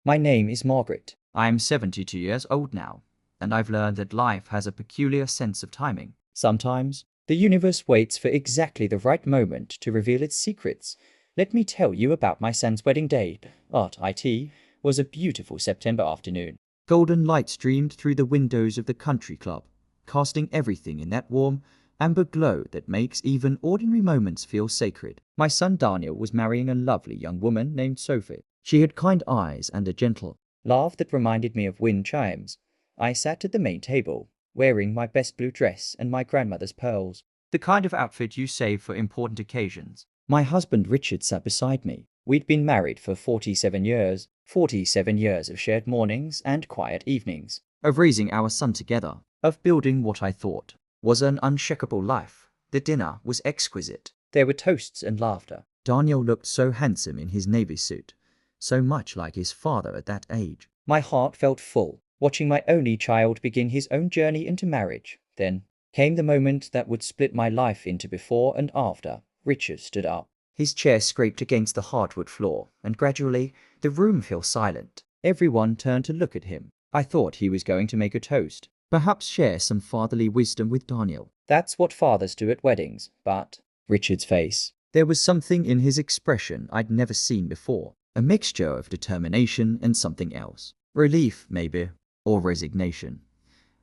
My name is Margaret. I am 72 years old now, and I've learned that life has a peculiar sense of timing. Sometimes the universe waits for exactly the right moment to reveal its secrets. Let me tell you about my son's wedding day. It was a beautiful September afternoon. Golden light streamed through the windows of the country club, casting everything in that warm, amber glow that makes even ordinary moments feel sacred. My son Daniel was marrying a lovely young woman named Sophie. She had kind eyes and a gentle laugh that reminded me of wind chimes. I sat at the main table, wearing my best blue dress and my grandmother's pearls. the kind of outfit you save for important occasions. My husband Richard sat beside me. We'd been married for 47 years, 47 years of shared mornings and quiet evenings, Of raising our son together, of building what I thought was an unshakable life. The dinner was exquisite. There were toasts and laughter. Daniel looked so handsome in his navy suit, so much like his father at that age. My heart felt full, watching my only child begin his own journey into marriage. Then came the moment that would split my life into before and after. Richard stood up. His chair scraped against the hardwood floor, and gradually the room fell silent. Everyone turned to look at him. I thought he was going to make a toast. Perhaps share some fatherly wisdom with Daniel. That's what fathers do at weddings, but Richard's face. There was something in his expression I'd never seen before, a mixture of determination and something else. Relief, maybe, or resignation.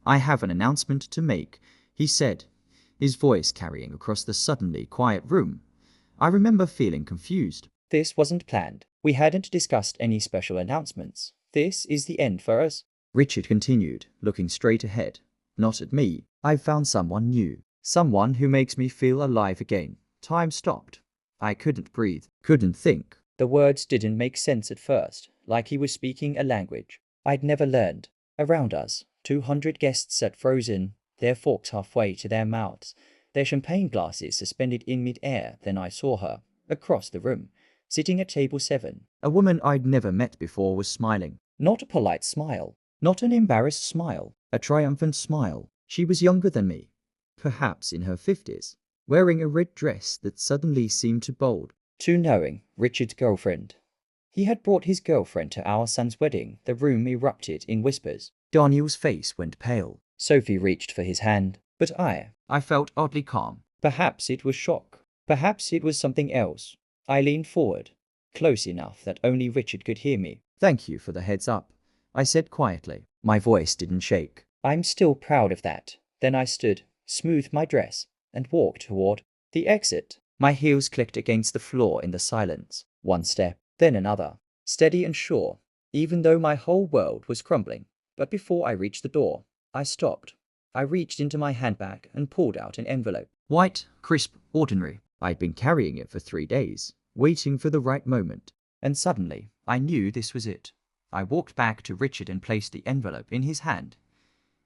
I have an announcement to make, he said, his voice carrying across the suddenly quiet room. I remember feeling confused. This wasn't planned. We hadn't discussed any special announcements. This is the end for us. Richard continued, looking straight ahead. Not at me. I've found someone new. Someone who makes me feel alive again. Time stopped. I couldn't breathe, couldn't think. The words didn't make sense at first, like he was speaking a language I'd never learned. Around us, 200 guests sat frozen, their forks halfway to their mouths, their champagne glasses suspended in mid-air. Then I saw her, across the room, sitting at table 7. A woman I'd never met before was smiling. Not a polite smile, not an embarrassed smile, A triumphant smile. She was younger than me, perhaps in her 50s, wearing a red dress that suddenly seemed too bold. too knowing. Richard's girlfriend. He had brought his girlfriend to our son's wedding. The room erupted in whispers. Daniel's face went pale. Sophie reached for his hand, but I felt oddly calm. Perhaps it was shock. Perhaps it was something else. I leaned forward, close enough that only Richard could hear me. Thank you for the heads up, I said quietly. My voice didn't shake. I'm still proud of that. Then I stood, smoothed my dress, and walked toward the exit. My heels clicked against the floor in the silence. One step, then another, steady and sure, even though my whole world was crumbling. But before I reached the door, I stopped. I reached into my handbag and pulled out an envelope. White, crisp, ordinary. I'd been carrying it for 3 days, waiting for the right moment. And suddenly, I knew this was it. I walked back to Richard and placed the envelope in his hand.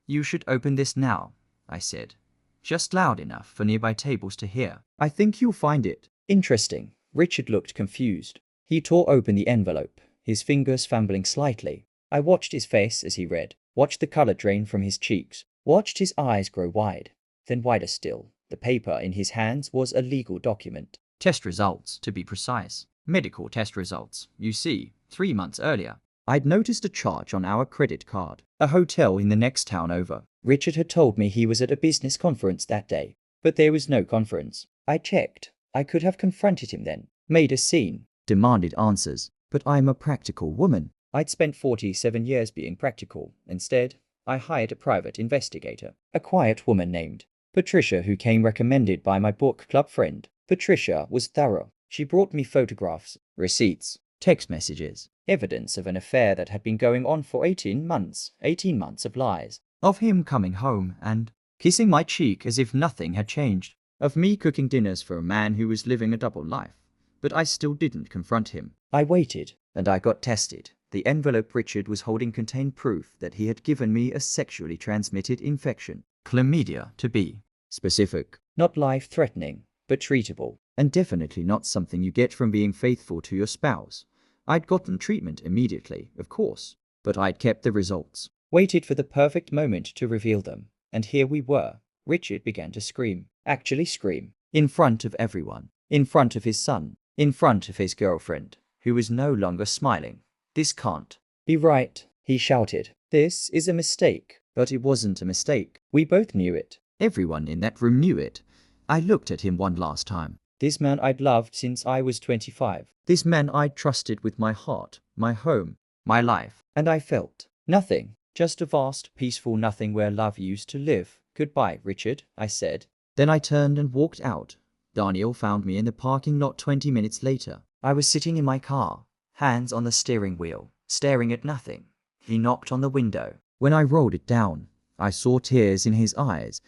You should open this now, I said, just loud enough for nearby tables to hear. I think you'll find it interesting. Richard looked confused. He tore open the envelope, his fingers fumbling slightly. I watched his face as he read, watched the color drain from his cheeks, watched his eyes grow wide, then wider still. The paper in his hands was a legal document. Test results, to be precise. Medical test results. You see, 3 months earlier, I'd noticed a charge on our credit card. A hotel in the next town over. Richard had told me he was at a business conference that day, but there was no conference. I checked. I could have confronted him then, made a scene, demanded answers. But I'm a practical woman. I'd spent 47 years being practical. Instead, I hired a private investigator, a quiet woman named Patricia, who came recommended by my book club friend. Patricia was thorough. She brought me photographs, receipts, text messages, evidence of an affair that had been going on for 18 months. 18 months of lies. Of him coming home and kissing my cheek as if nothing had changed. Of me cooking dinners for a man who was living a double life. But I still didn't confront him. I waited, and I got tested. The envelope Richard was holding contained proof that he had given me a sexually transmitted infection. Chlamydia, to be specific. Not life-threatening, but treatable. And definitely not something you get from being faithful to your spouse. I'd gotten treatment immediately, of course, but I'd kept the results. Waited for the perfect moment to reveal them. And here we were. Richard began to scream. Actually scream. In front of everyone. In front of his son. In front of his girlfriend, who was no longer smiling. This can't Be right, he shouted. This is a mistake. But it wasn't a mistake. We both knew it. Everyone in that room knew it. I looked at him one last time. This man I'd loved since I was 25. This man I'd trusted with my heart, my home, my life. And I felt nothing. Just a vast, peaceful nothing where love used to live. Goodbye, Richard, I said. Then I turned and walked out. Daniel found me in the parking lot 20 minutes later. I was sitting in my car, hands on the steering wheel, staring at nothing. He knocked on the window. When I rolled it down, I saw tears in his eyes.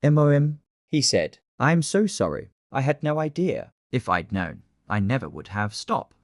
"Mom," he said. "I'm so sorry. I had no idea. If I'd known, I never would have. Stop,"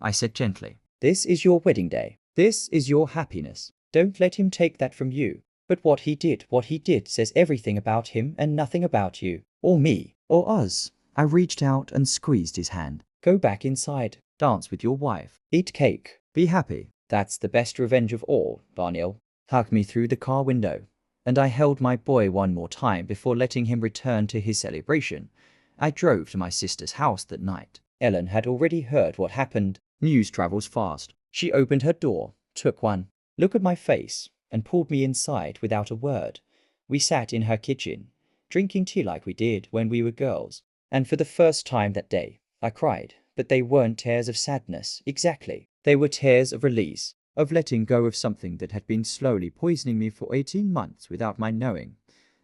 I said gently. This is your wedding day. This is your happiness. Don't let him take that from you. But what he did says everything about him and nothing about you, or me, or us. I reached out and squeezed his hand. Go back inside. Dance with your wife. Eat cake. Be happy. That's the best revenge of all, Daniel. Hug me through the car window. And I held my boy one more time before letting him return to his celebration. I drove to my sister's house that night. Ellen had already heard what happened. News travels fast. She opened her door, took one look at my face, and pulled me inside without a word. We sat in her kitchen, drinking tea like we did when we were girls. And for the first time that day, I cried. But they weren't tears of sadness, exactly. They were tears of release, of letting go of something that had been slowly poisoning me for 18 months without my knowing.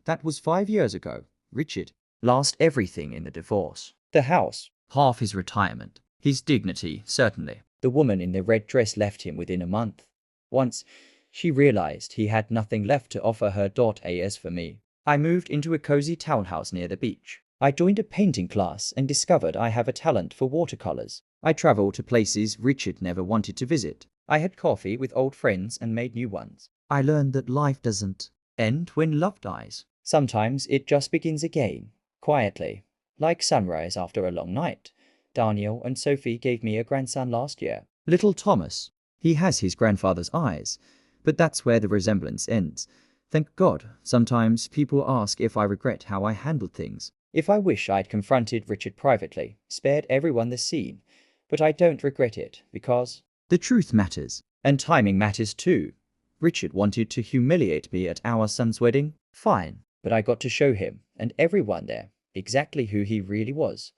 That was 5 years ago. Richard lost everything in the divorce. The house, half his retirement, his dignity, certainly. The woman in the red dress left him within a month. Once she realized he had nothing left to offer her. As for me, I moved into a cozy townhouse near the beach. I joined a painting class and discovered I have a talent for watercolors. I traveled to places Richard never wanted to visit. I had coffee with old friends and made new ones. I learned that life doesn't end when love dies. Sometimes it just begins again, quietly, like sunrise after a long night. Daniel and Sophie gave me a grandson last year. Little Thomas. He has his grandfather's eyes, but that's where the resemblance ends. Thank God, sometimes people ask if I regret how I handled things. If I wish I'd confronted Richard privately, spared everyone the scene, but I don't regret it, because the truth matters. And timing matters too. Richard wanted to humiliate me at our son's wedding. Fine, but I got to show him, and everyone there, exactly who he really was.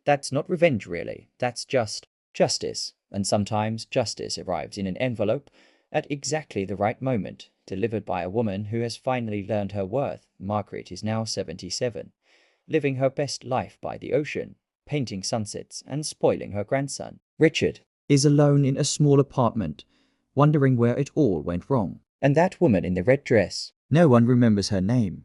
That's not revenge really, that's just justice. And sometimes justice arrives in an envelope at exactly the right moment, delivered by a woman who has finally learned her worth. Margaret is now 77, living her best life by the ocean, painting sunsets and spoiling her grandson. Richard is alone in a small apartment, wondering where it all went wrong. And that woman in the red dress. No one remembers her name.